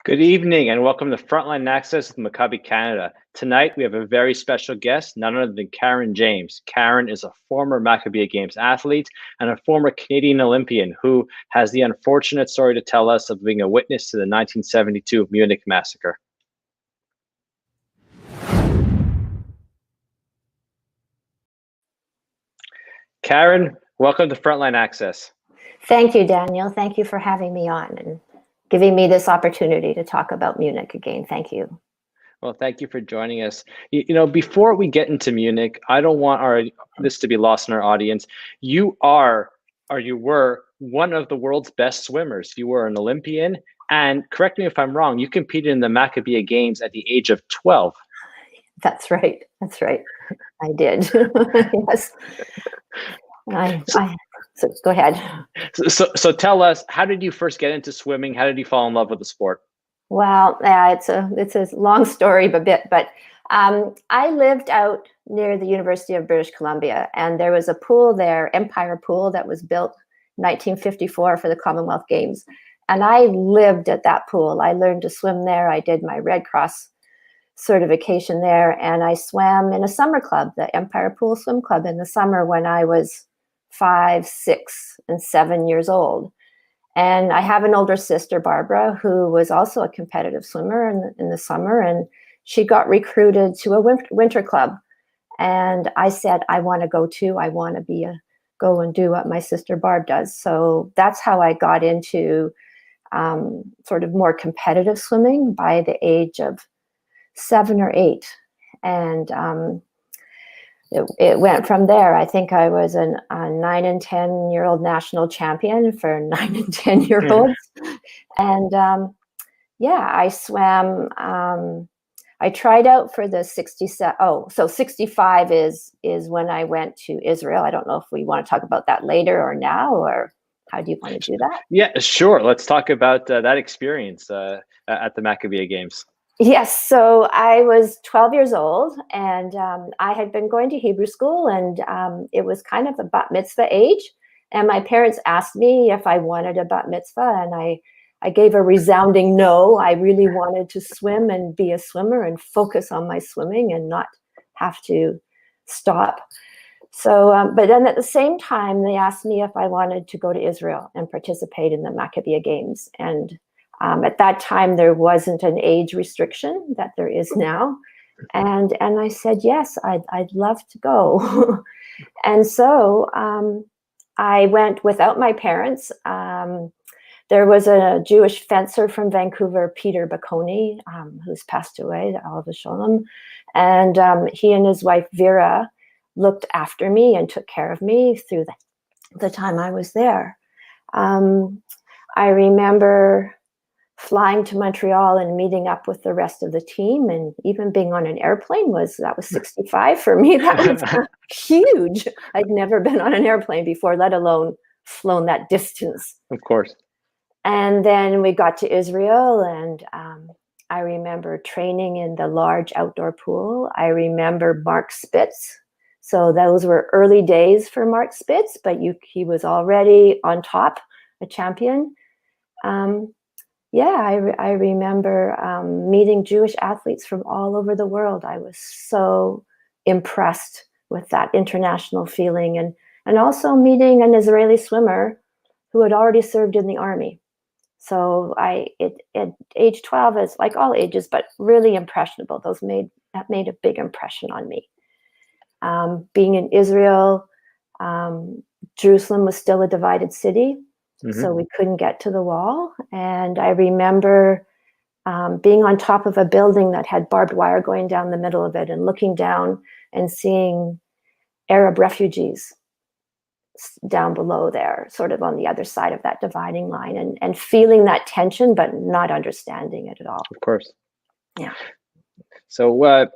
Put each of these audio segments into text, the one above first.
Good evening and welcome to Frontline Access with Maccabi Canada. Tonight we have a very special guest, none other than Karen James. Karen is a former Maccabiah Games athlete and a former Canadian Olympian who has the unfortunate story to tell us of being a witness to the 1972 Munich massacre. Karen, welcome to Frontline Access. Thank you, Daniel. Thank you for having me on and giving me this opportunity to talk about Munich again. Thank you. Well, thank you for joining us. You know, before we get into Munich, I don't want this to be lost in our audience. You were one of the world's best swimmers. You were an Olympian, and correct me if I'm wrong, you competed in the Maccabiah Games at the age of 12. That's right. That's right. I did. Yes. So go ahead. So tell us, how did you first get into swimming? How did you fall in love with the sport? Well, it's a long story, but I lived out near the University of British Columbia, and there was a pool there, Empire Pool, that was built in 1954 for the Commonwealth Games. And I lived at that pool. I learned to swim there. I did my Red Cross certification there, and I swam in a summer club, the Empire Pool Swim Club, in the summer when I was 5, 6, and 7 years old. And I have an older sister, Barbara, who was also a competitive swimmer in the summer, and she got recruited to a winter club. And I said, I want to go too. I want to go and do what my sister Barb does. So that's how I got into sort of more competitive swimming by the age of 7 or 8. And it went from there. I think I was a 9 and 10-year-old national champion for 9 and 10-year-olds. And I swam. I tried out for the 67. Oh, so 65 is when I went to Israel. I don't know if we want to talk about that later or now, or how do you want to do that? Yeah, sure. Let's talk about that experience at the Maccabiah Games. Yes, so I was 12 years old, and I had been going to Hebrew school, and it was kind of a bat mitzvah age. And my parents asked me if I wanted a bat mitzvah, and I gave a resounding no. I really wanted to swim and be a swimmer and focus on my swimming and not have to stop. So, but then at the same time, they asked me if I wanted to go to Israel and participate in the Maccabiah Games. And at that time, there wasn't an age restriction that there is now. And I said, yes, I'd love to go. And so I went without my parents. There was a Jewish fencer from Vancouver, Peter Baconi, who's passed away, Alav Shalom. And he and his wife, Vera, looked after me and took care of me through the time I was there. I remember flying to Montreal and meeting up with the rest of the team, and even being on an airplane was 65 for me. That was huge. I'd never been on an airplane before, let alone flown that distance. Of course. And then we got to Israel, and I remember training in the large outdoor pool. I remember Mark Spitz. So those were early days for Mark Spitz, but he was already on top, a champion. I remember meeting Jewish athletes from all over the world. I was so impressed with that international feeling, and also meeting an Israeli swimmer who had already served in the army. So at age 12, is like all ages, but really impressionable. That made a big impression on me. Being in Israel, Jerusalem was still a divided city. Mm-hmm. So we couldn't get to the wall. And I remember being on top of a building that had barbed wire going down the middle of it, and looking down and seeing Arab refugees down below there, sort of on the other side of that dividing line, and feeling that tension, but not understanding it at all. Of course. Yeah. So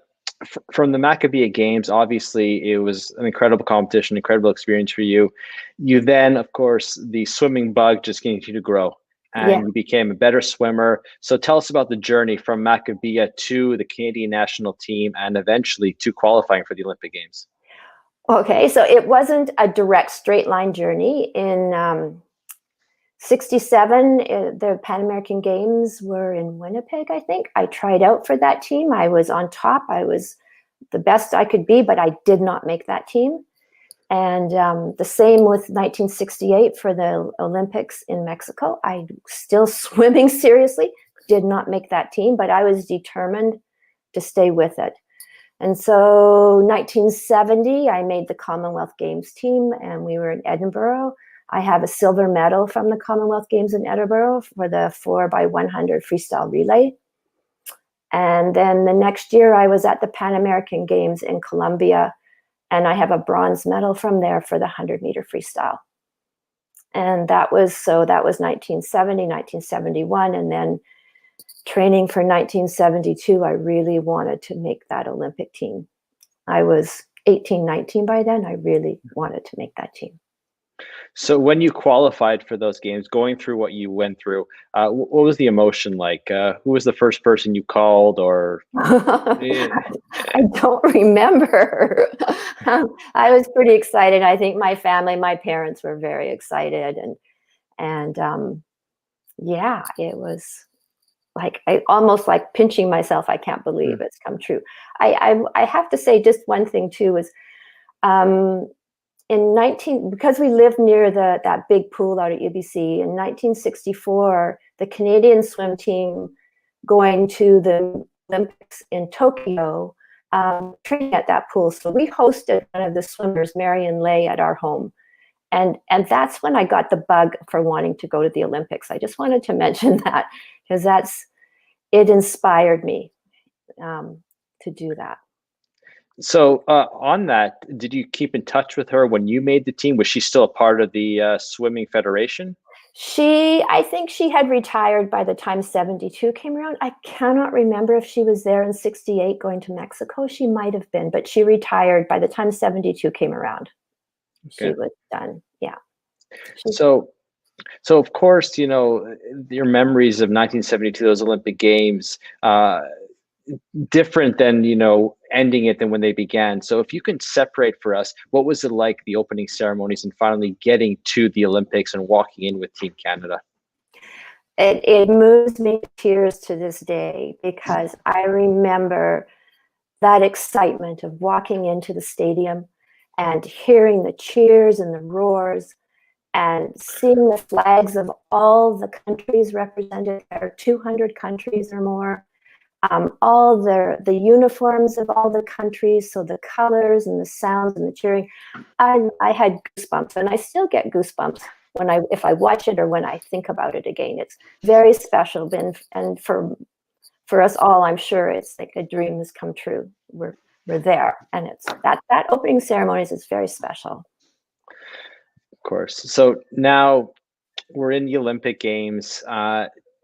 from the Maccabiah Games, obviously it was an incredible competition, incredible experience for you. You then, of course, the swimming bug just continued to grow, and you became a better swimmer. So tell us about the journey from Maccabiah to the Canadian national team and eventually to qualifying for the Olympic Games. Okay, so it wasn't a direct straight line journey. In 67, the Pan American Games were in Winnipeg, I think. I tried out for that team. I was on top. I was the best I could be, but I did not make that team. And the same with 1968 for the Olympics in Mexico. I still swimming seriously, did not make that team, but I was determined to stay with it. And so 1970, I made the Commonwealth Games team, and we were in Edinburgh. I have a silver medal from the Commonwealth Games in Edinburgh for the 4x100 freestyle relay. And then the next year I was at the Pan American Games in Colombia, and I have a bronze medal from there for the 100-meter freestyle. And that was 1970, 1971. And then training for 1972, I really wanted to make that Olympic team. I was 18, 19 by then. I really wanted to make that team. So when you qualified for those games, going through what you went through, what was the emotion like? Who was the first person you called? Or I don't remember. I was pretty excited. I think my family, my parents were very excited, and yeah, it was like almost like pinching myself. I can't believe it's come true. I have to say just one thing too is. Because we lived near that big pool out at UBC, in 1964, the Canadian swim team going to the Olympics in Tokyo, training at that pool. So we hosted one of the swimmers, Marion Lay, at our home. And that's when I got the bug for wanting to go to the Olympics. I just wanted to mention that because it inspired me to do that. So on that, did you keep in touch with her when you made the team? Was she still a part of the swimming federation? I think she had retired by the time 72 came around. I cannot remember if she was there in 68 going to Mexico. She might have been, but she retired by the time 72 came around. Okay. She was done. Yeah. So of course, your memories of 1972, those Olympic Games, different than ending it than when they began. So if you can separate for us, what was it like, the opening ceremonies and finally getting to the Olympics and walking in with Team Canada? It moves me to tears to this day, because I remember that excitement of walking into the stadium and hearing the cheers and the roars and seeing the flags of all the countries represented. There are 200 countries or more. All the uniforms of all the countries, so the colors and the sounds and the cheering. I had goosebumps, and I still get goosebumps if I watch it or when I think about it again. It's very special, and for us all, I'm sure it's like a dream has come true. We're there, and it's that opening ceremonies is very special. Of course. So now we're in the Olympic Games.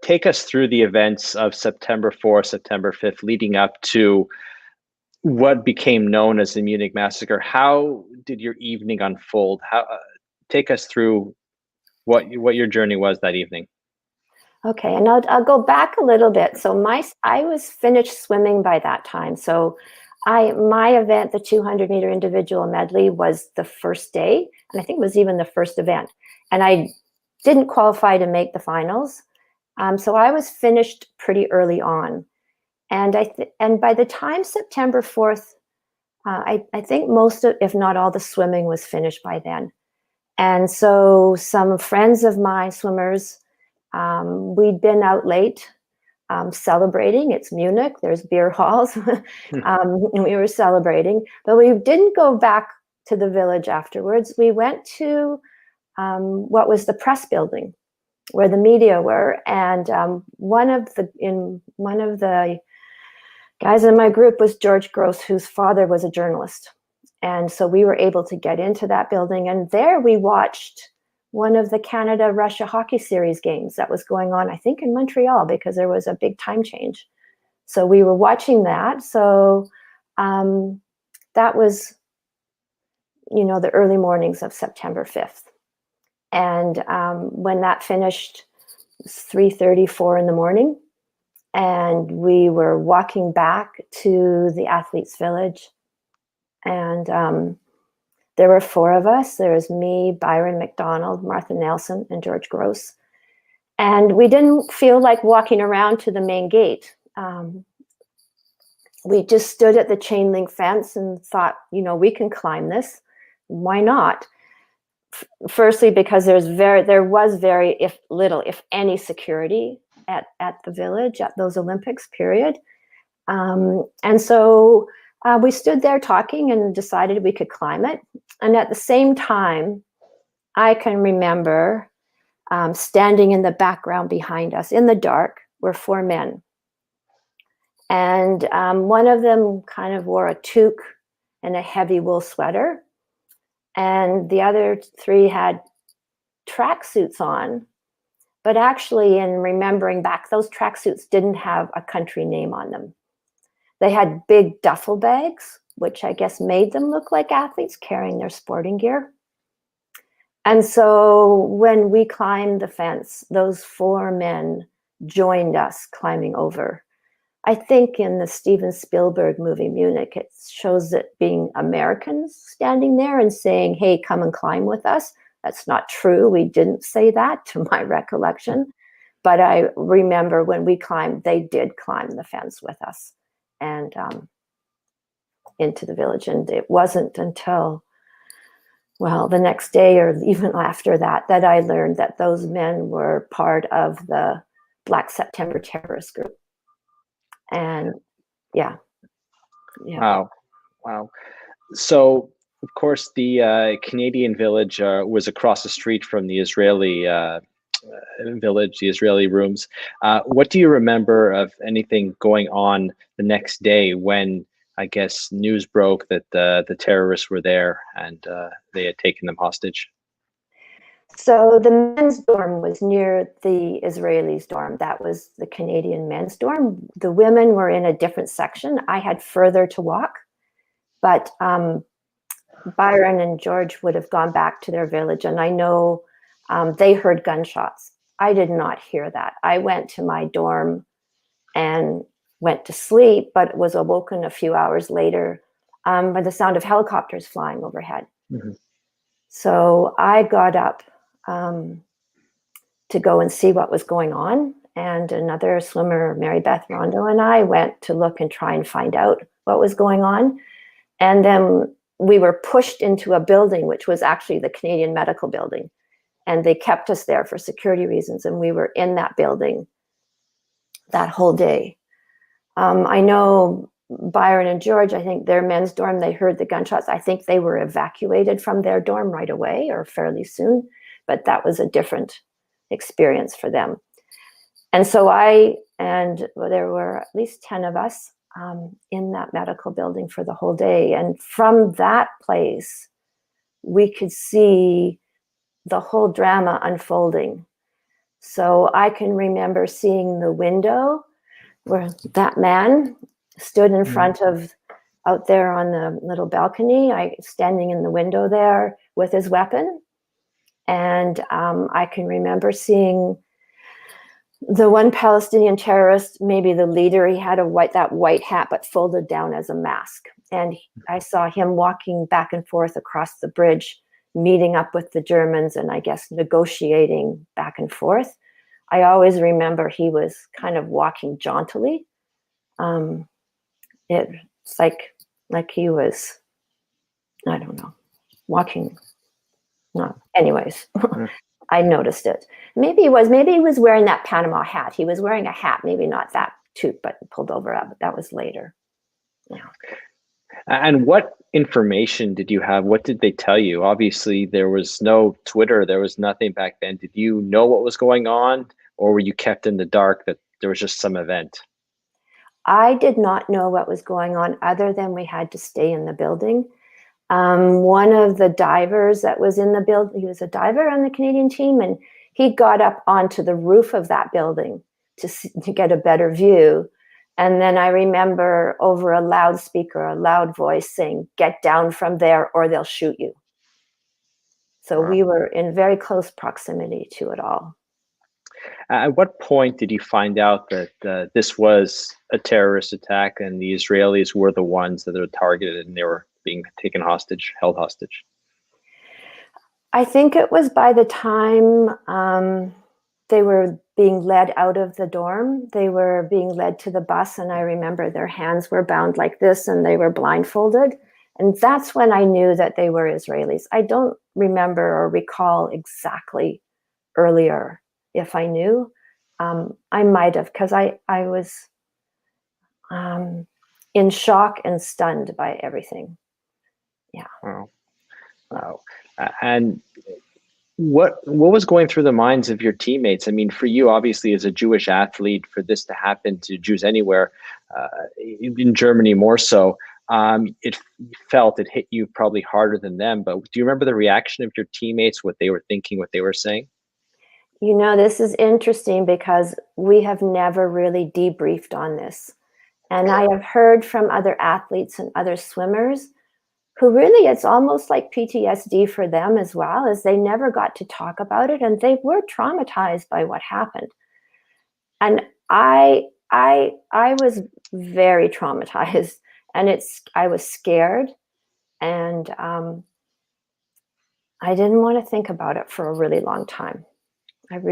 Take us through the events of September 4th, September 5th, leading up to what became known as the Munich massacre. How did your evening unfold? Take us through what your journey was that evening. Okay, and I'll go back a little bit. So I was finished swimming by that time. So my event, the 200-meter individual medley, was the first day, and I think it was even the first event. And I didn't qualify to make the finals. So I was finished pretty early on, and by the time September 4th, I think most of, if not all, the swimming was finished by then. And so some friends of my swimmers, we'd been out late celebrating. It's Munich. There's beer halls, and we were celebrating. But we didn't go back to the village afterwards. We went to what was the press building, where the media were, and one of the guys in my group was George Gross, whose father was a journalist, And so we were able to get into that building, and there we watched one of the Canada-Russia hockey series games that was going on, I think in Montreal, because there was a big time change. So we were watching that. So that was, the early mornings of September 5th. And when that finished, it was 3:30, 4 in the morning. And we were walking back to the Athletes Village. And there were 4 of us. There was me, Byron McDonald, Martha Nelson, and George Gross. And we didn't feel like walking around to the main gate. We just stood at the chain link fence and thought, we can climb this. Why not? Firstly, because there was very little, if any, security at the village at those Olympics, period. And so we stood there talking and decided we could climb it. And at the same time, I can remember standing in the background behind us in the dark were 4 men. And one of them kind of wore a toque and a heavy wool sweater. And the other 3 had tracksuits on. But actually, in remembering back, those tracksuits didn't have a country name on them. They had big duffel bags, which I guess made them look like athletes carrying their sporting gear. And so when we climbed the fence, those 4 men joined us climbing over. I think in the Steven Spielberg movie Munich, it shows it being Americans standing there and saying, hey, come and climb with us. That's not true. We didn't say that, to my recollection. But I remember when we climbed, they did climb the fence with us and into the village. And it wasn't until, the next day or even after that I learned that those men were part of the Black September terrorist group. And yeah. Wow. So, of course, the Canadian village was across the street from the Israeli village, the Israeli rooms. What do you remember of anything going on the next day when, I guess, news broke that the terrorists were there and they had taken them hostage? So the men's dorm was near the Israelis' dorm. That was the Canadian men's dorm. The women were in a different section. I had further to walk, but Byron and George would have gone back to their village, and I know they heard gunshots. I did not hear that. I went to my dorm and went to sleep, but was awoken a few hours later by the sound of helicopters flying overhead. Mm-hmm. So I got up to go and see what was going on. And another swimmer, Mary Beth Rondo, and I went to look and try and find out what was going on. And then we were pushed into a building, which was actually the Canadian Medical Building. And they kept us there for security reasons. And we were in that building that whole day. I know Byron and George, I think their men's dorm, they heard the gunshots. I think they were evacuated from their dorm right away or fairly soon. But that was a different experience for them. And so there were at least 10 of us in that medical building for the whole day. And from that place, we could see the whole drama unfolding. So I can remember seeing the window where that man stood in front of, out there on the little balcony, standing in the window there with his weapon. And I can remember seeing the one Palestinian terrorist, maybe the leader, he had that white hat, but folded down as a mask. And I saw him walking back and forth across the bridge, meeting up with the Germans and I guess negotiating back and forth. I always remember he was kind of walking jauntily. It's like he was, I don't know, walking. No, anyways, I noticed it. Maybe he was wearing that Panama hat. He was wearing a hat, maybe not that toque, but pulled over up. But that was later. Yeah. And what information did you have? What did they tell you? Obviously, there was no Twitter. There was nothing back then. Did you know what was going on, or were you kept in the dark that there was just some event? I did not know what was going on other than we had to stay in the building. One of the divers that was in the building, he was a diver on the Canadian team, and he got up onto the roof of that building to get a better view. And then I remember over a loudspeaker, a loud voice saying, "Get down from there or they'll shoot you." So Wow. we were in very close proximity to it all. At what point did you find out that this was a terrorist attack and the Israelis were the ones that are targeted and they were being taken hostage, held hostage? I think it was by the time they were being led out of the dorm. They were being led to the bus, and I remember their hands were bound like this and they were blindfolded. And that's when I knew that they were Israelis. I don't remember or recall exactly earlier if I knew. I might have, because I was in shock and stunned by everything. Yeah. Wow. Wow. And what was going through the minds of your teammates? I mean, for you, obviously, as a Jewish athlete, for this to happen to Jews anywhere, in Germany more so, it hit you probably harder than them. But do you remember the reaction of your teammates, what they were thinking, what they were saying? You know, this is interesting because we have never really debriefed on this. And I have heard from other athletes and other swimmers who really, it's almost like PTSD for them as well, as they never got to talk about it, and they were traumatized by what happened. And I was very traumatized, and I was scared, and I didn't want to think about it for a really long time. It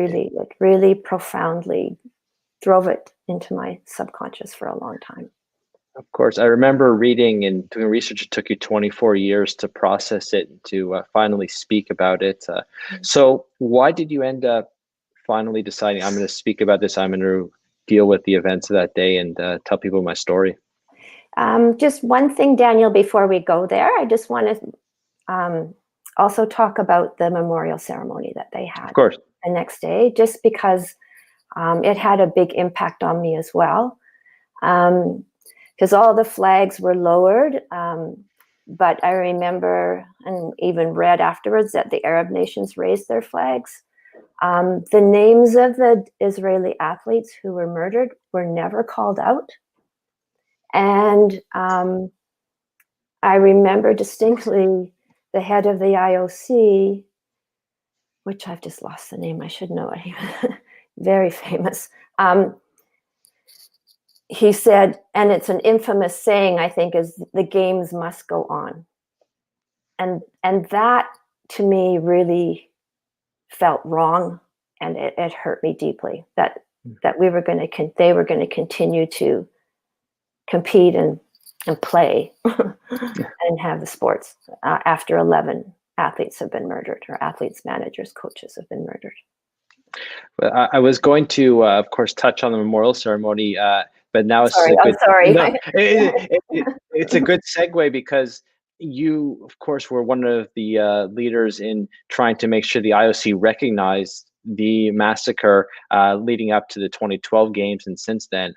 really profoundly drove it into my subconscious for a long time. Of course, I remember reading and doing research. It took you 24 years to process it and to finally speak about it. So why did you end up finally deciding, I'm going to speak about this, I'm going to deal with the events of that day and tell people my story? Just one thing, Daniel, before we go there, I just want to also talk about the memorial ceremony that they had. Of course. The next day, just because it had a big impact on me as well. Because all the flags were lowered, but I remember and even read afterwards that the Arab nations raised their flags. The names of the Israeli athletes who were murdered were never called out. And I remember distinctly the head of the IOC, which I've just lost the name, I should know it, very famous. He said, and it's an infamous saying, I think, is the games must go on. And that to me really felt wrong, and it hurt me deeply that they were going to continue to compete and play and have the sports after 11 athletes have been murdered, or athletes, managers, coaches have been murdered. Well, I was going to, of course, touch on the memorial ceremony, but now it's sorry. No, it's a good segue because you, of course, were one of the leaders in trying to make sure the IOC recognized the massacre leading up to the 2012 games, and since then,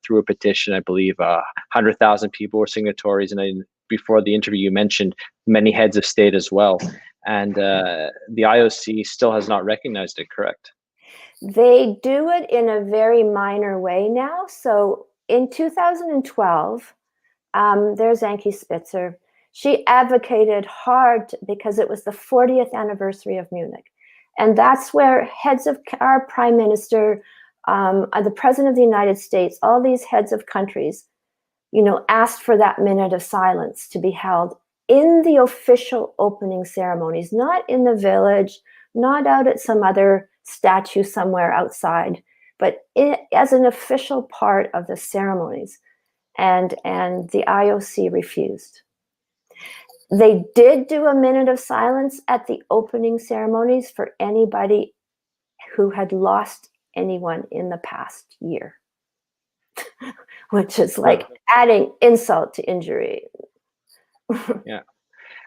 through a petition, I believe 100,000 people were signatories, and before the interview, you mentioned many heads of state as well, and the IOC still has not recognized it, correct? They do it in a very minor way now. So in 2012, there's Ankie Spitzer. She advocated hard because it was the 40th anniversary of Munich. And that's where heads of our prime minister, the president of the United States, all these heads of countries, asked for that minute of silence to be held in the official opening ceremonies, not in the village, not out at some other statue somewhere outside, but as an official part of the ceremonies. And the IOC refused. They did do a minute of silence at the opening ceremonies for anybody who had lost anyone in the past year, which is like adding insult to injury. Yeah.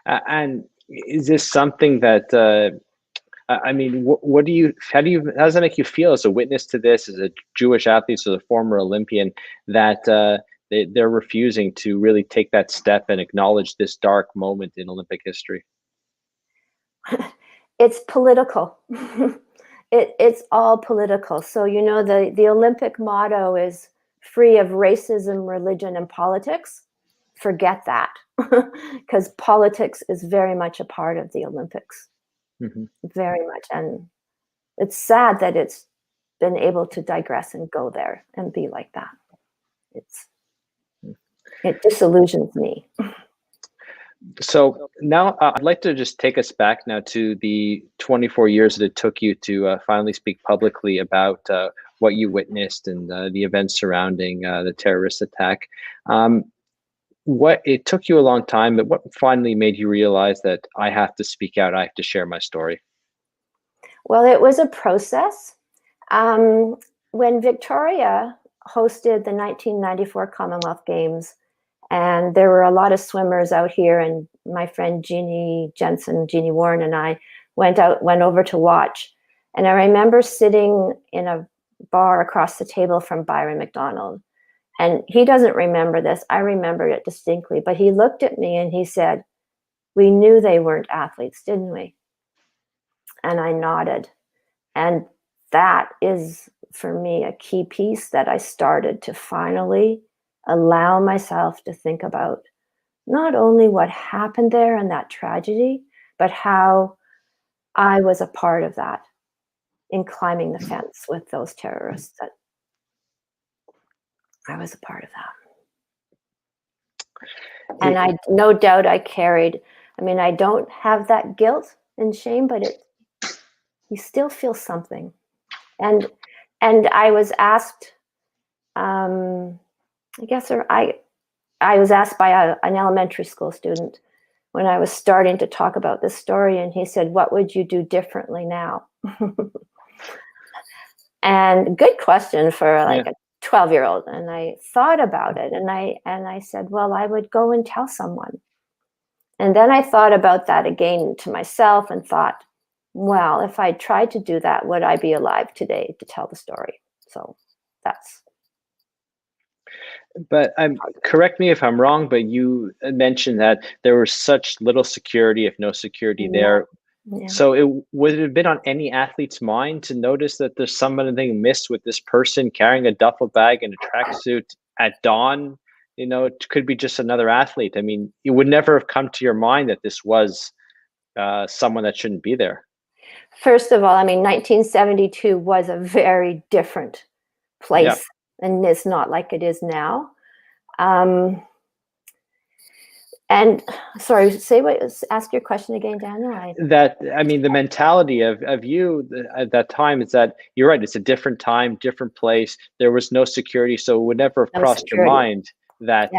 And is this something that, I mean, how does that make you feel as a witness to this, as a Jewish athlete, as a former Olympian, that they're refusing to really take that step and acknowledge this dark moment in Olympic history. It's political. It's all political. So, you know, the Olympic motto is free of racism, religion, and politics. Forget that, because politics is very much a part of the Olympics. Mm-hmm. Very much. And it's sad that it's been able to digress and go there and be like that. It disillusions me. So now I'd like to just take us back now to the 24 years that it took you to finally speak publicly about what you witnessed and the events surrounding the terrorist attack. What it took you a long time, but what finally made you realize that I have to speak out, I have to share my story? Well, it was a process. When Victoria hosted the 1994 Commonwealth Games, and there were a lot of swimmers out here, and my friend Jeannie Warren, and I went over to watch. And I remember sitting in a bar across the table from Byron McDonald. And he doesn't remember this. I remember it distinctly. But he looked at me and he said, "We knew they weren't athletes, didn't we?" And I nodded. And that is, for me, a key piece that I started to finally allow myself to think about not only what happened there and that tragedy, but how I was a part of that in climbing the fence with those terrorists. That I was a part of that. And I, no doubt I carried, I mean, I don't have that guilt and shame, but you still feel something. And I was asked, I was asked by an elementary school student when I was starting to talk about this story, and he said, "What would you do differently now?" And good question for like a 12-year-old. And I thought about it, and I said, well, I would go and tell someone. And then I thought about that again to myself and thought, well, if I tried to do that, would I be alive today to tell the story? So that's. But correct me if I'm wrong, but you mentioned that there was such little security, if no security there. Yeah. So would it have been on any athlete's mind to notice that there's something missed with this person carrying a duffel bag and a tracksuit at dawn? You know, it could be just another athlete. I mean, it would never have come to your mind that this was someone that shouldn't be there. First of all, I mean, 1972 was a very different place, and it's not like it is now. And sorry, ask your question again, Daniel. I mean, the mentality of you at that time is that you're right. It's a different time, different place. There was no security, so it would never have crossed your mind that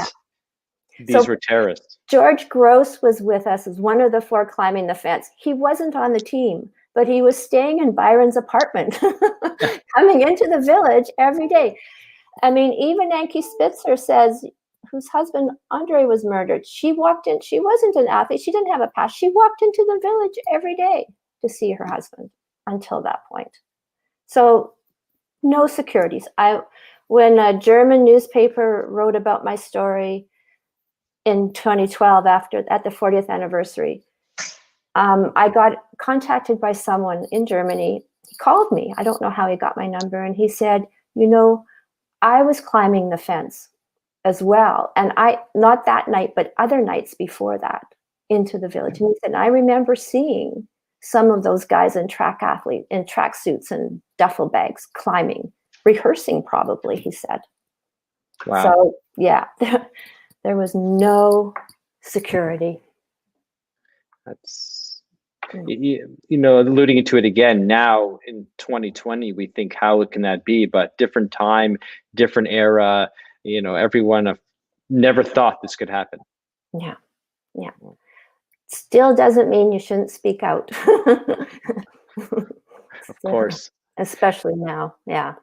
these were terrorists. George Gross was with us as one of the 4 climbing the fence. He wasn't on the team, but he was staying in Byron's apartment, coming into the village every day. I mean, even Ankie Spitzer says, whose husband Andre was murdered, she walked in, she wasn't an athlete, she didn't have a past, she walked into the village every day to see her husband until that point. So no securities. When a German newspaper wrote about my story in 2012 at the 40th anniversary, I got contacted by someone in Germany. He called me, I don't know how he got my number, and he said, you know, I was climbing the fence as well. And not that night, but other nights before that, into the village. And he said, I remember seeing some of those guys in tracksuits and duffel bags climbing, rehearsing probably, he said. Wow. So yeah, there was no security. That's, you know, alluding to it again, now in 2020, we think, how can that be? But different time, different era, you know, everyone never thought this could happen. Yeah. Still doesn't mean you shouldn't speak out. Of course. Especially now, yeah.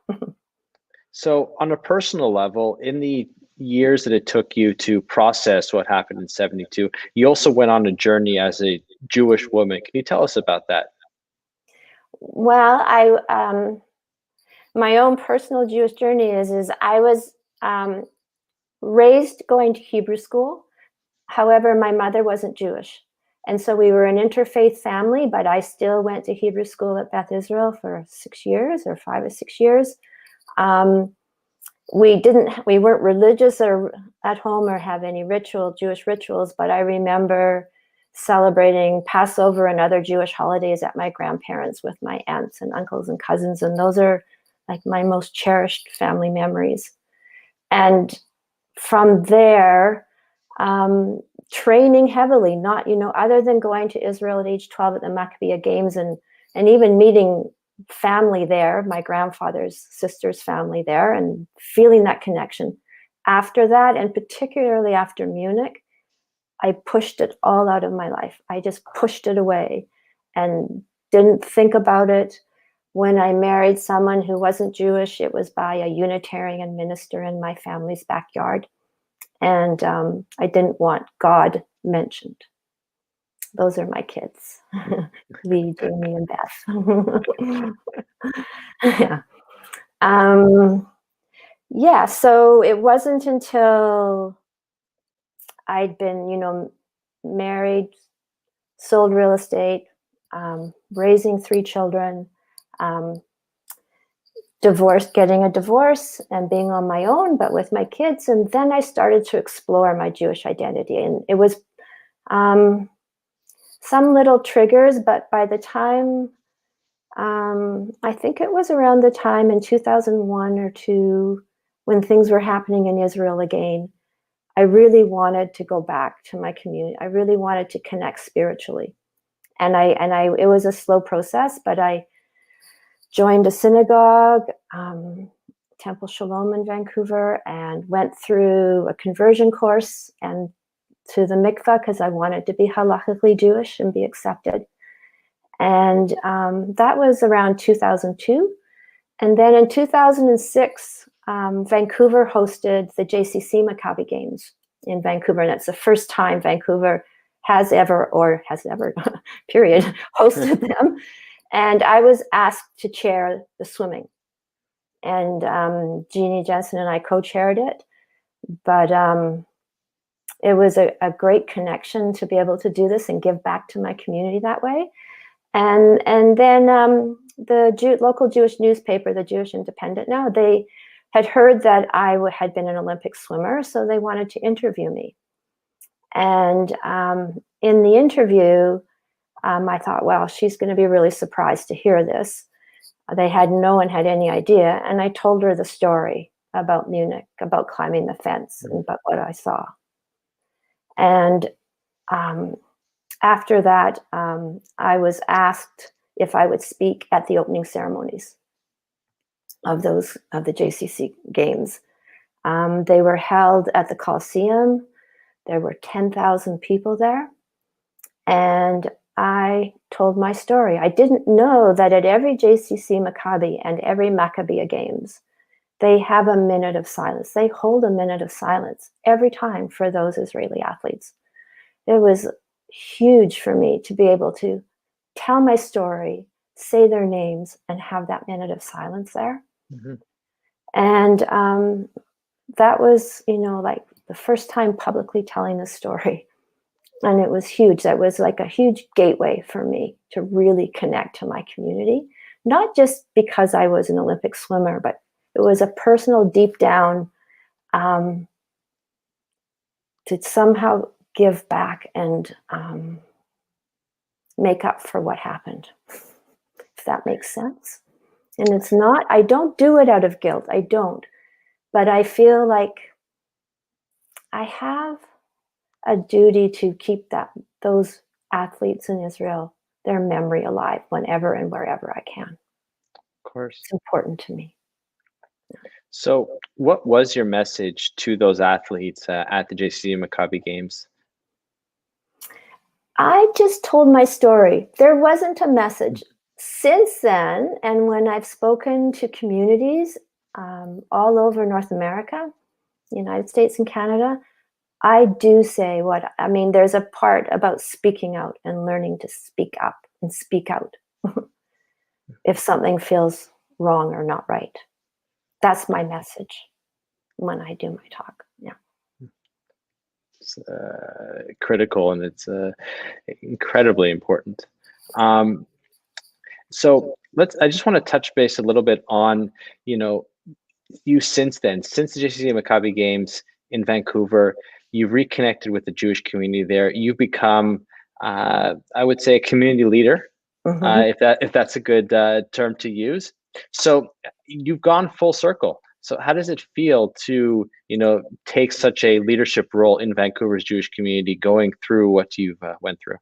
So on a personal level, in the years that it took you to process what happened in 72, you also went on a journey as a Jewish woman. Can you tell us about that? Well, my own personal Jewish journey is I was raised going to Hebrew school. However, my mother wasn't Jewish. And so we were an interfaith family, but I still went to Hebrew school at Beth Israel for 6 years or 5 or 6 years. We weren't religious or at home or have any Jewish rituals, but I remember celebrating Passover and other Jewish holidays at my grandparents with my aunts and uncles and cousins. And those are like my most cherished family memories. And from there, training heavily, not, other than going to Israel at age 12 at the Maccabiah Games and even meeting family there, my grandfather's sister's family there, and feeling that connection. After that, and particularly after Munich, I pushed it all out of my life. I just pushed it away and didn't think about it. When I married someone who wasn't Jewish, it was by a Unitarian minister in my family's backyard. And I didn't want God mentioned. Those are my kids, Lee, Jamie, and Beth. Yeah. Yeah, so it wasn't until I'd been, married, sold real estate, raising 3 children, getting a divorce and being on my own, but with my kids. And then I started to explore my Jewish identity. And it was some little triggers, but by the time, I think it was around the time in 2001 or 2, when things were happening in Israel again, I really wanted to go back to my community. I really wanted to connect spiritually. And it was a slow process, but I joined a synagogue, Temple Shalom in Vancouver, and went through a conversion course and to the mikvah because I wanted to be halakhically Jewish and be accepted. And that was around 2002. And then in 2006, Vancouver hosted the JCC Maccabi Games in Vancouver. And it's the first time Vancouver has ever, period, hosted them. And I was asked to chair the swimming. And Jeannie Jensen and I co-chaired it. But it was a great connection to be able to do this and give back to my community that way. And then the local Jewish newspaper, the Jewish Independent now, they had heard that I had been an Olympic swimmer, so they wanted to interview me. And in the interview, I thought, well, she's going to be really surprised to hear this. No one had any idea. And I told her the story about Munich, about climbing the fence and about what I saw. And after that, I was asked if I would speak at the opening ceremonies of the JCC Games. They were held at the Coliseum. There were 10,000 people there. And I told my story. I didn't know that at every JCC Maccabi and every Maccabiah Games, they have a minute of silence. They hold a minute of silence every time for those Israeli athletes. It was huge for me to be able to tell my story, say their names, and have that minute of silence there. Mm-hmm. And that was, like the first time publicly telling the story. And it was huge. That was like a huge gateway for me to really connect to my community, not just because I was an Olympic swimmer, but it was a personal, deep down, to somehow give back and make up for what happened, if that makes sense. And it's not, I don't do it out of guilt. I don't. But I feel like I have a duty to keep those athletes in Israel, their memory alive whenever and wherever I can. Of course. It's important to me. So what was your message to those athletes at the JCC Maccabi Games? I just told my story. There wasn't a message. Since then, and when I've spoken to communities all over North America, United States and Canada, I do say there's a part about speaking out and learning to speak up and speak out if something feels wrong or not right. That's my message when I do my talk. Yeah. critical, and it's incredibly important. So I just want to touch base a little bit on, you since then, since the JCC Maccabi Games in Vancouver, you've reconnected with the Jewish community there. You've become, I would say, a community leader, if that's a good term to use. So you've gone full circle. So how does it feel to, take such a leadership role in Vancouver's Jewish community, going through what you've went through?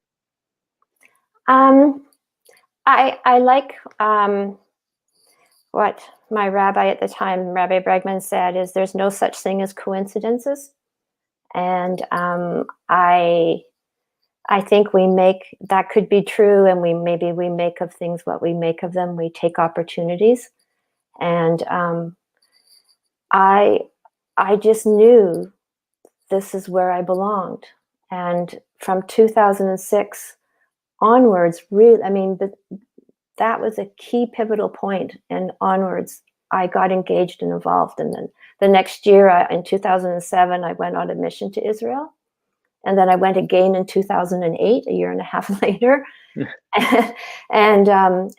I like what my rabbi at the time, Rabbi Bregman, said is there's no such thing as coincidences. And I think that could be true, and maybe we make of things what we make of them. We take opportunities. And I just knew this is where I belonged. And from 2006 onwards, really, that was a key pivotal point, and onwards I got engaged and involved. And then the next year, in 2007, I went on a mission to Israel, and then I went again in 2008, a year and a half later. And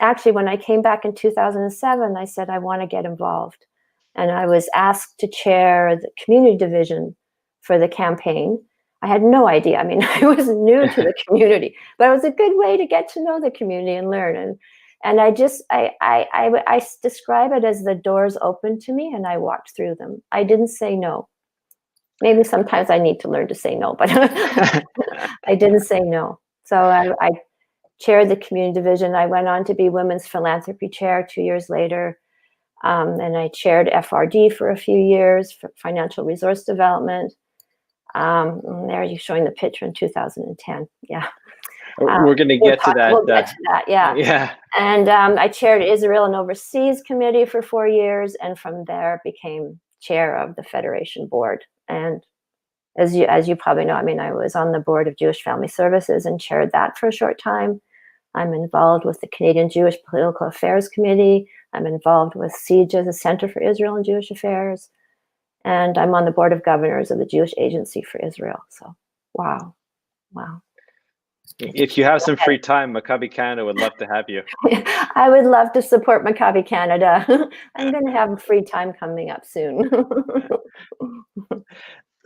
actually, when I came back in 2007, I said I want to get involved, and I was asked to chair the community division for the campaign. I had no idea. I was new to the community, but it was a good way to get to know the community and learn. And I describe it as the doors opened to me and I walked through them. I didn't say no. Maybe sometimes I need to learn to say no, but I didn't say no. So I chaired the community division. I went on to be women's philanthropy chair 2 years later. And I chaired FRD for a few years, for financial resource development. There you're showing the picture in 2010. Yeah. We're going to get to that. We'll get to that. Yeah. Yeah. And I chaired Israel and Overseas Committee for 4 years, and from there became chair of the Federation Board. And as you probably know, I was on the board of Jewish Family Services and chaired that for a short time. I'm involved with the Canadian Jewish Political Affairs Committee. I'm involved with CJA, the Center for Israel and Jewish Affairs. And I'm on the board of governors of the Jewish Agency for Israel. So, wow. If you have some free time, Maccabi Canada would love to have you. I would love to support Maccabi Canada. I'm going to have free time coming up soon.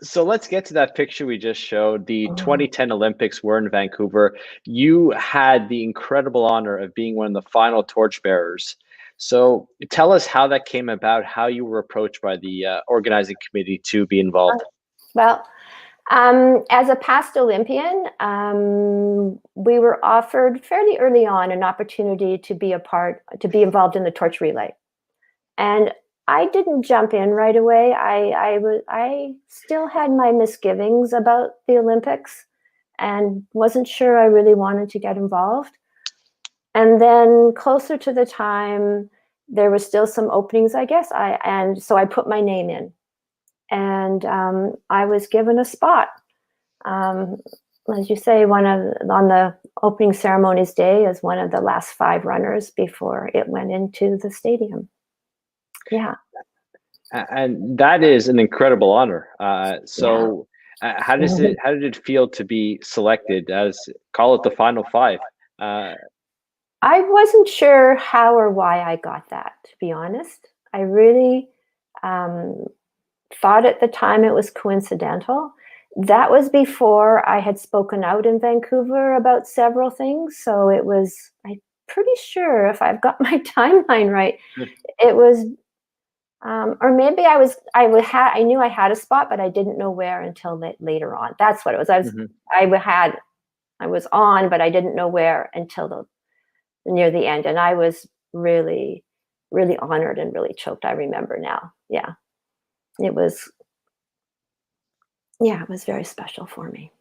So let's get to that picture we just showed. The 2010 Olympics were in Vancouver. You had the incredible honor of being one of the final torchbearers. So tell us how that came about, how you were approached by the organizing committee to be involved. Well, as a past Olympian, we were offered fairly early on an opportunity to be involved in the torch relay. And I didn't jump in right away. I still had my misgivings about the Olympics and wasn't sure I really wanted to get involved. And then closer to the time, there were still some openings, I guess. So I put my name in, and I was given a spot. As you say, on the opening ceremonies day as one of the last 5 runners before it went into the stadium. Yeah. And that is an incredible honor. How did it feel to be selected as, call it the final 5? I wasn't sure how or why I got that, to be honest. I really thought at the time it was coincidental. That was before I had spoken out in Vancouver about several things. So I'm pretty sure, if I've got my timeline right, it was, or maybe I knew I had a spot, but I didn't know where until later on. That's what it was. I was on, but I didn't know where until near the end. And I was really, really honored and really choked. I remember now. Yeah. It was very special for me.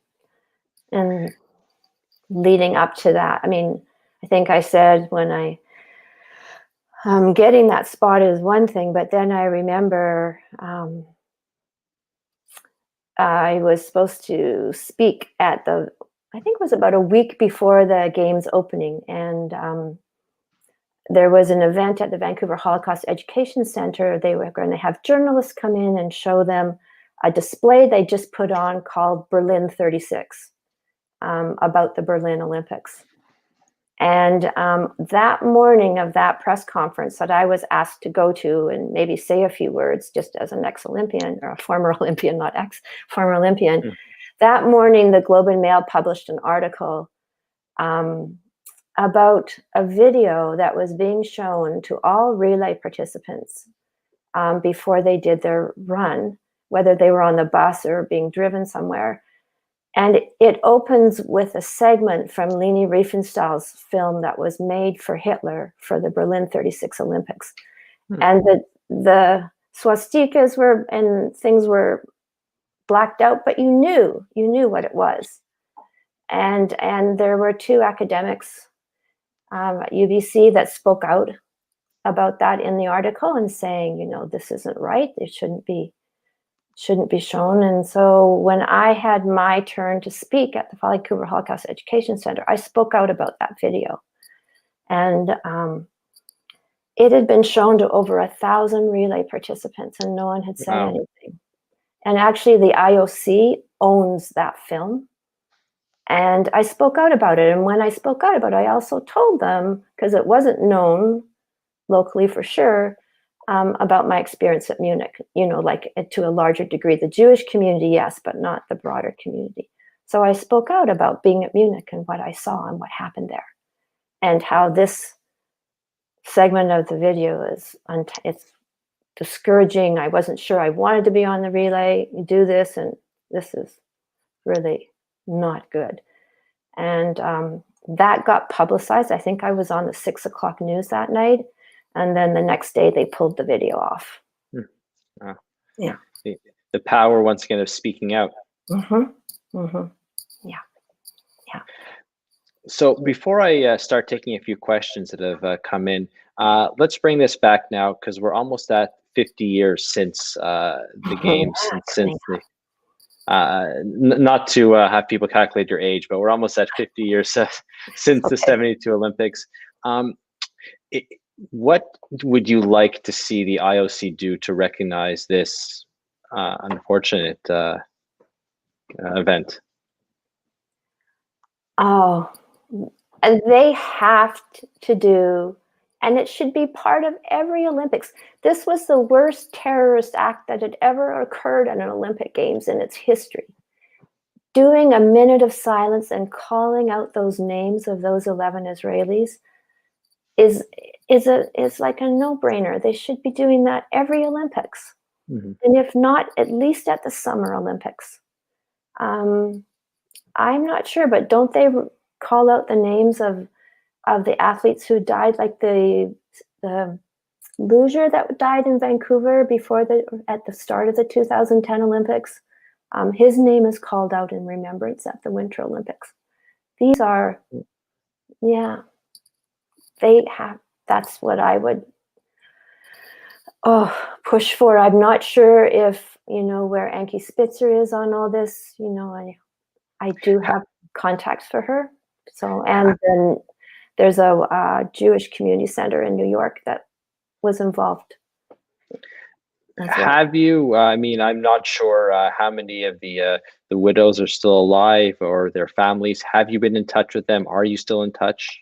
And leading up to that, I think I said when getting that spot is one thing, but then I remember I was supposed to speak at I think it was about a week before the game's opening. And there was an event at the Vancouver Holocaust Education Center. They were going to have journalists come in and show them a display they just put on called Berlin 36, about the Berlin Olympics. And that morning of that press conference that I was asked to go to and maybe say a few words just as an ex-Olympian, or a former Olympian, not former Olympian, that morning the Globe and Mail published an article about a video that was being shown to all relay participants before they did their run, whether they were on the bus or being driven somewhere. And it opens with a segment from Leni Riefenstahl's film that was made for Hitler for the Berlin 36 Olympics. And the swastikas were, and things were blacked out, but you knew what it was. And there were two academics at UBC that spoke out about that in the article and saying, this isn't right. It shouldn't be shown. And so when I had my turn to speak at the Vancouver Holocaust Education Center, I spoke out about that video. And it had been shown to over 1,000 relay participants, and no one had said anything. And actually the IOC owns that film. And I spoke out about it. And when I spoke out about it, I also told them, because it wasn't known locally for sure, about my experience at Munich, like to a larger degree, the Jewish community, yes, but not the broader community. So I spoke out about being at Munich and what I saw and what happened there, and how this segment of the video it's discouraging. I wasn't sure I wanted to be on the relay, do this, and this is really not good. And that got publicized. I think I was on the 6 o'clock news that night. And then the next day they pulled the video off. Yeah. The power, once again, of speaking out. Yeah. So before I start taking a few questions that have come in, let's bring this back now, because we're almost at 50 years since the games, since the, not to have people calculate your age, but we're almost at 50 years since the 72 Olympics. What would you like to see the IOC do to recognize this unfortunate event? Oh, and they have to do, and it should be part of every Olympics. This was the worst terrorist act that had ever occurred at an Olympic Games in its history. Doing a minute of silence and calling out those names of those 11 Israelis is like a no-brainer. They should be doing that every Olympics. And if not, at least at the Summer Olympics. I'm not sure, but don't they call out the names of the athletes who died, like the luger that died in Vancouver at the start of the 2010 Olympics? His name is called out in remembrance at the Winter Olympics. These are, that's what I would push for. I'm not sure if, where Ankie Spitzer is on all this. I do have contacts for her. So, and then there's a Jewish community center in New York that was involved. Have you, I'm not sure how many of the widows are still alive, or their families. Have you been in touch with them? Are you still in touch?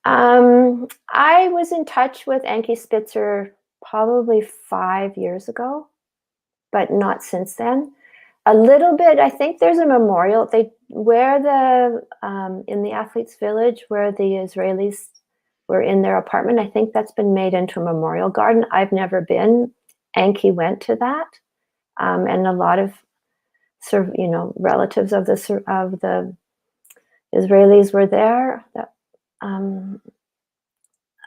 I was in touch with Ankie Spitzer probably 5 years ago, but not since then. A little bit. I think there's a memorial. In the Athletes Village where the Israelis were in their apartment, I think that's been made into a memorial garden. I've never been. Ankie went to that, and a lot of relatives of the Israelis were there.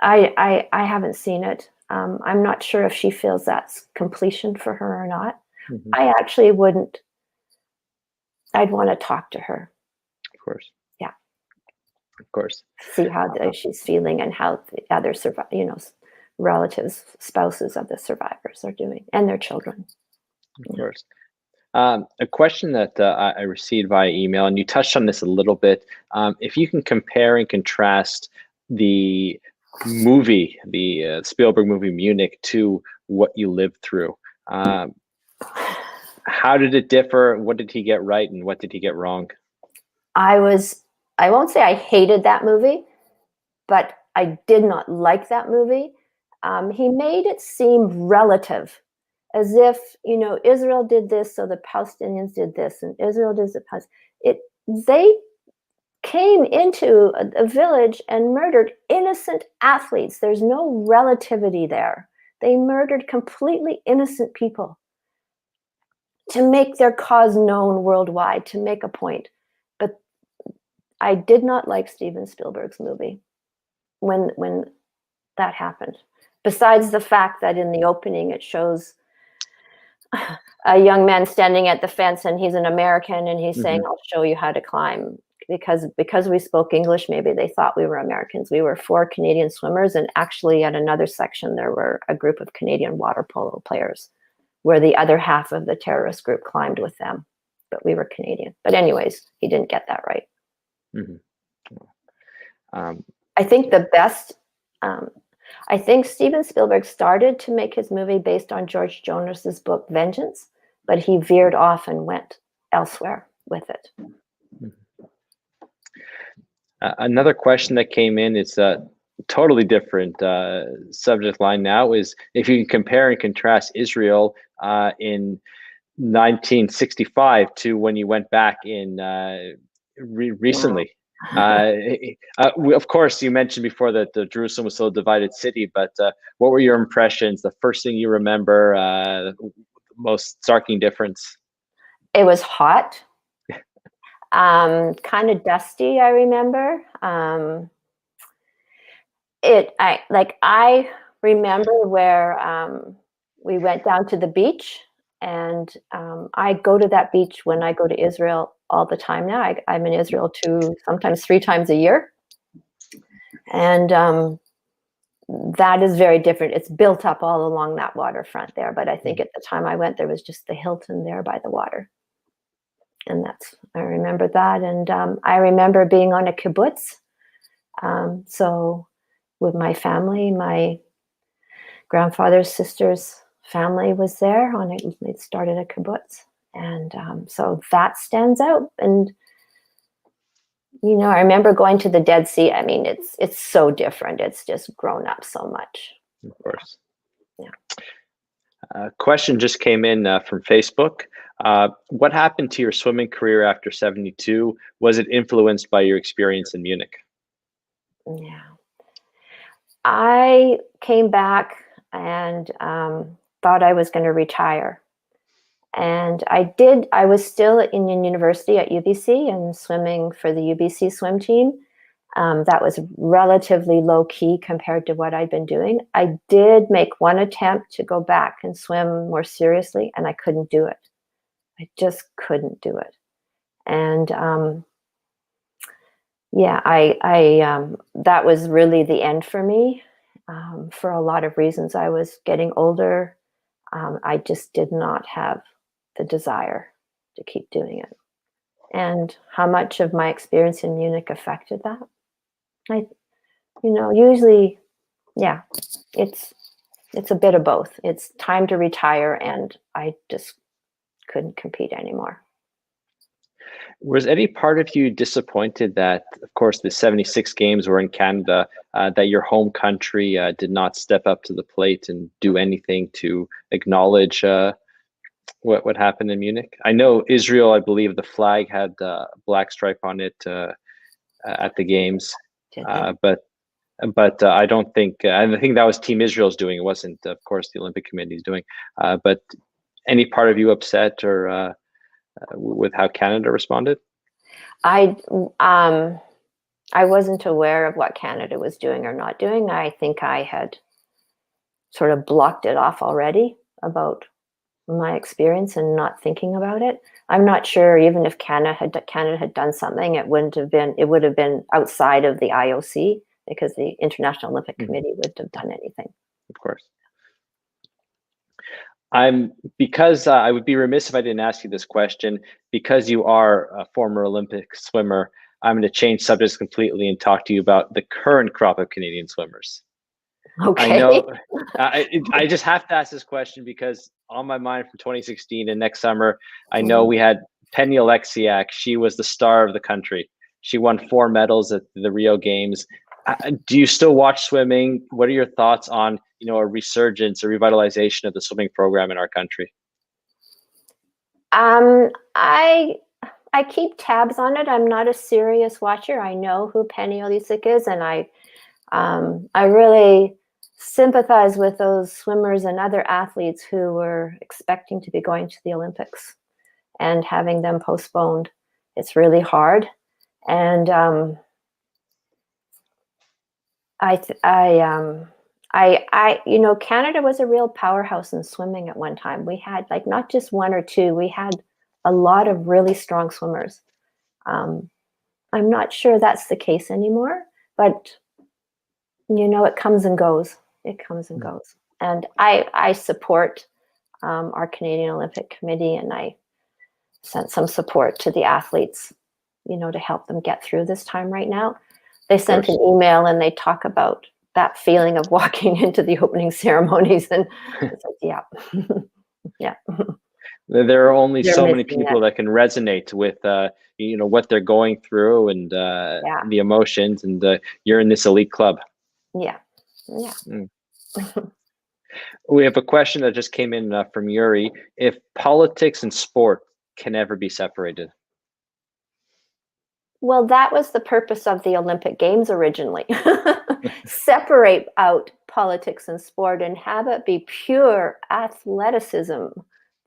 I haven't seen it. I'm not sure if she feels that's completion for her or not. I actually wouldn't. I'd want to talk to her. Of course. Yeah. Of course. See how she's feeling and how the other relatives, spouses of the survivors are doing, and their children. Of course. A question that I received via email, and you touched on this a little bit. If you can compare and contrast the movie, the Spielberg movie Munich, to what you lived through. How did it differ? What did he get right and what did he get wrong? I won't say I hated that movie, but I did not like that movie. He made it seem relative, as if, Israel did this, so the Palestinians did this, and Israel did the they came into a village and murdered innocent athletes. There's no relativity there. They murdered completely innocent people to make their cause known worldwide, to make a point. But I did not like Steven Spielberg's movie when that happened. Besides the fact that in the opening it shows a young man standing at the fence and he's an American and he's saying, "I'll show you how to climb." Because we spoke English, maybe they thought we were Americans. We were 4 Canadian swimmers, and actually at another section there were a group of Canadian water polo players, where the other half of the terrorist group climbed with them, but we were Canadian. But anyways, he didn't get that right. I think I think Steven Spielberg started to make his movie based on George Jonas's book Vengeance, but he veered off and went elsewhere with it. Another question that came in, it's a totally different subject line now, is if you can compare and contrast Israel in 1965 to when you went back in recently. Of course, you mentioned before that Jerusalem was still a divided city, but what were your impressions? The first thing you remember, most striking difference? It was hot. Kind of dusty, I remember. I remember where we went down to the beach, and I go to that beach when I go to Israel all the time now. I'm in Israel sometimes 3 times a year. And that is very different. It's built up all along that waterfront there. But I think at the time I went, there was just the Hilton there by the water. And I remember that. And I remember being on a kibbutz. So with my family, my grandfather's sister's family was there they started a kibbutz. And so that stands out. And, I remember going to the Dead Sea. I mean, it's so different. It's just grown up so much. Of course. Yeah. A question just came in from Facebook. What happened to your swimming career after 72? Was it influenced by your experience in Munich? Yeah. I came back and thought I was going to retire. And I did. I was still in university at UBC and swimming for the UBC swim team. That was relatively low key compared to what I'd been doing. I did make one attempt to go back and swim more seriously, and I couldn't do it. I just couldn't do it. And that was really the end for me for a lot of reasons. I was getting older. I just did not have the desire to keep doing it. And how much of my experience in Munich affected that? Usually, yeah, it's a bit of both. It's time to retire, and I just couldn't compete anymore. Was any part of you disappointed that, of course, the 76 games were in Canada, that your home country did not step up to the plate and do anything to acknowledge what happened in Munich? I know Israel, I believe the flag had a black stripe on it at the games, but I don't think, and I think that was Team Israel's doing. It wasn't, of course, the Olympic Committee's doing. But any part of you upset or with how Canada responded? I wasn't aware of what Canada was doing or not doing. I think I had sort of blocked it off already about my experience and not thinking about it. I'm not sure even if Canada had done something, it would have been outside of the IOC, because the International Olympic Committee wouldn't have done anything. Of course. Because I would be remiss if I didn't ask you this question, because you are a former Olympic swimmer, I'm going to change subjects completely and talk to you about the current crop of Canadian swimmers. I Okay. know. I just have to ask this question because on my mind from 2016 and next summer, I know Mhm. we had Penny Oleksiak. She was the star of the country. She won 4 medals at the Rio Games. Do you still watch swimming? What are your thoughts on, a resurgence, a revitalization of the swimming program in our country? Um, I I keep tabs on it. I'm not a serious watcher. I know who Penny Oleksiak is, and I really sympathize with those swimmers and other athletes who were expecting to be going to the Olympics and having them postponed. It's really hard, and I, th- Canada was a real powerhouse in swimming at one time. We had like not just one or two. We had a lot of really strong swimmers. Um, I'm not sure that's the case anymore, but it comes and goes. It comes and goes. And I support our Canadian Olympic Committee, and I sent some support to the athletes, to help them get through this time right now. They Of sent an course. email and they talk about that feeling of walking into the opening ceremonies, and it's like, yeah, yeah, There are only they're so many missing that. people that can resonate with what they're going through and Yeah, the emotions, and you're in this elite club. yeah, yeah. Mm. We have a question that just came in from Yuri. If politics and sport can ever be separated? Well, that was the purpose of the Olympic Games originally. Separate out politics and sport and have it be pure athleticism.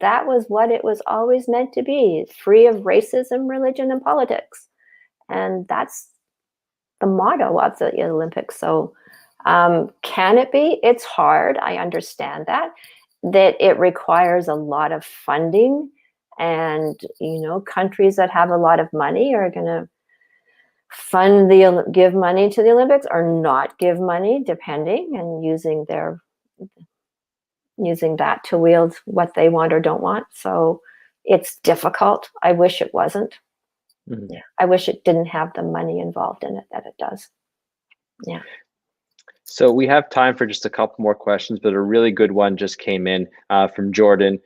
That was what it was always meant to be, free of racism, religion, and politics. And that's the motto of the Olympics. So, can it be? It's hard. I understand that it requires a lot of funding, and countries that have a lot of money are going to give money to the Olympics or not give money, depending, and using that to wield what they want or don't want. So it's difficult. I wish it wasn't. Mhm. Yeah. I wish it didn't have the money involved in it that it does. Yeah. So we have time for just a couple more questions, but a really good one just came in from Jordan.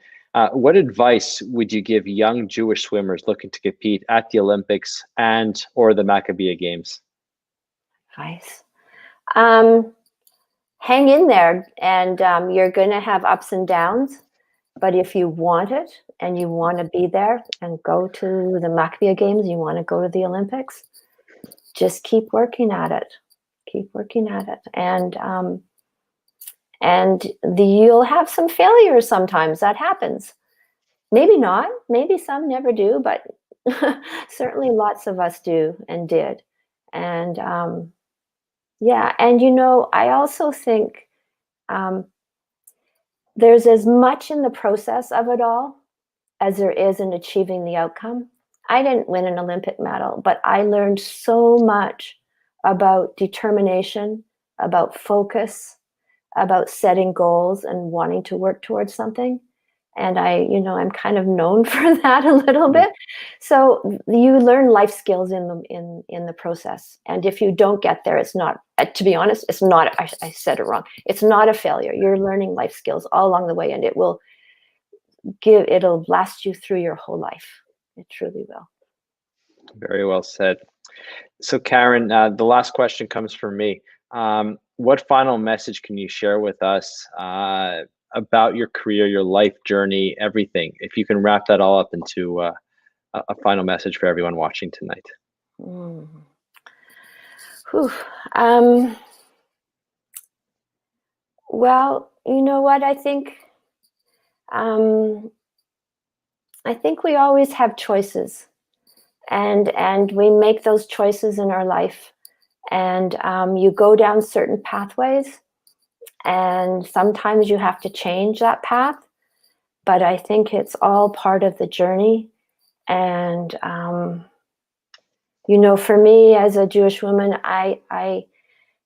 What advice would you give young Jewish swimmers looking to compete at the Olympics and or the Maccabiah Games? Nice. Um, Hang in there, and you're going to have ups and downs. But if you want it and you want to be there and go to the Maccabiah Games, you want to go to the Olympics, just keep working at it. Keep working at it, and you'll have some failures sometimes. That happens. Maybe not. Maybe some never do, but certainly lots of us do and did. And yeah, and I also think um, there's as much in the process of it all as there is in achieving the outcome. I didn't win an Olympic medal, but I learned so much about determination, about focus, about setting goals and wanting to work towards something. And I'm kind of known for that a little Mm. bit. So you learn life skills in the process. And if you don't get there, it's not. To be honest, it's not. I said it wrong. It's not a failure. You're learning life skills all along the way, and it'll last you through your whole life. It truly will. Very well said. So Karen, the last question comes from me. What final message can you share with us about your career, your life journey, everything? If you can wrap that all up into a final message for everyone watching tonight. Mm. Whew. Um, well, you know what? Um, I think we always have choices, and we make those choices in our life. And you go down certain pathways, and sometimes you have to change that path. But I think it's all part of the journey. And for me as a Jewish woman, I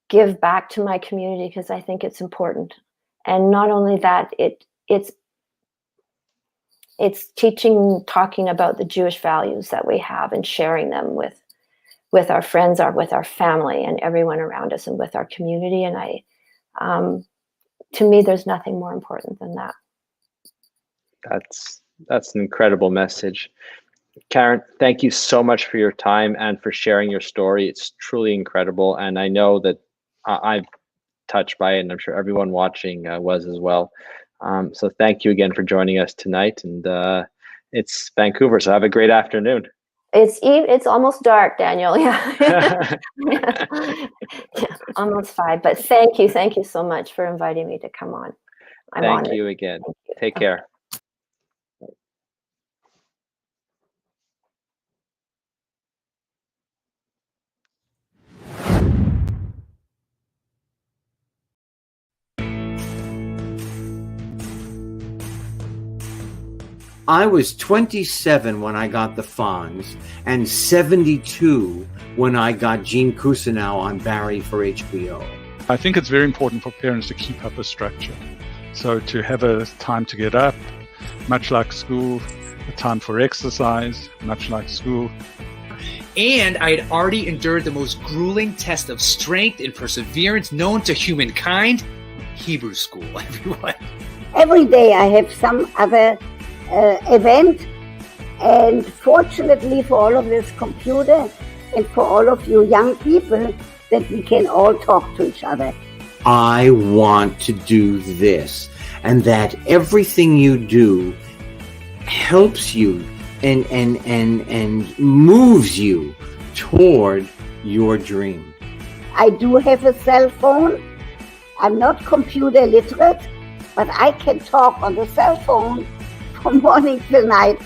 give back to my community because I think it's important. And not only that, it's talking about the Jewish values that we have and sharing them with our friends, with our family, and everyone around us, and with our community. And To me, there's nothing more important than that. That's an incredible message. Karen, thank you so much for your time and for sharing your story. It's truly incredible. And I know that I've touched by it, and I'm sure everyone watching was as well. So thank you again for joining us tonight. And it's Vancouver, so have a great afternoon. It's almost dark, Daniel. Yeah. Yeah, almost 5. But thank you so much for inviting me to come on. I'm honored. Thank you again. Take care. I was 27 when I got the Fonz and 72 when I got Gene Cousineau on Barry for HBO. I think it's very important for parents to keep up a structure. So to have a time to get up, much like school, a time for exercise, much like school. And I had already endured the most grueling test of strength and perseverance known to humankind, Hebrew school, everyone. Every day I have some other event, and fortunately for all of this computer and for all of you young people, that we can all talk to each other. I want to do this, and that everything you do helps you and moves you toward your dream. I do have a cell phone. I'm not computer literate, but I can talk on the cell phone from morning till night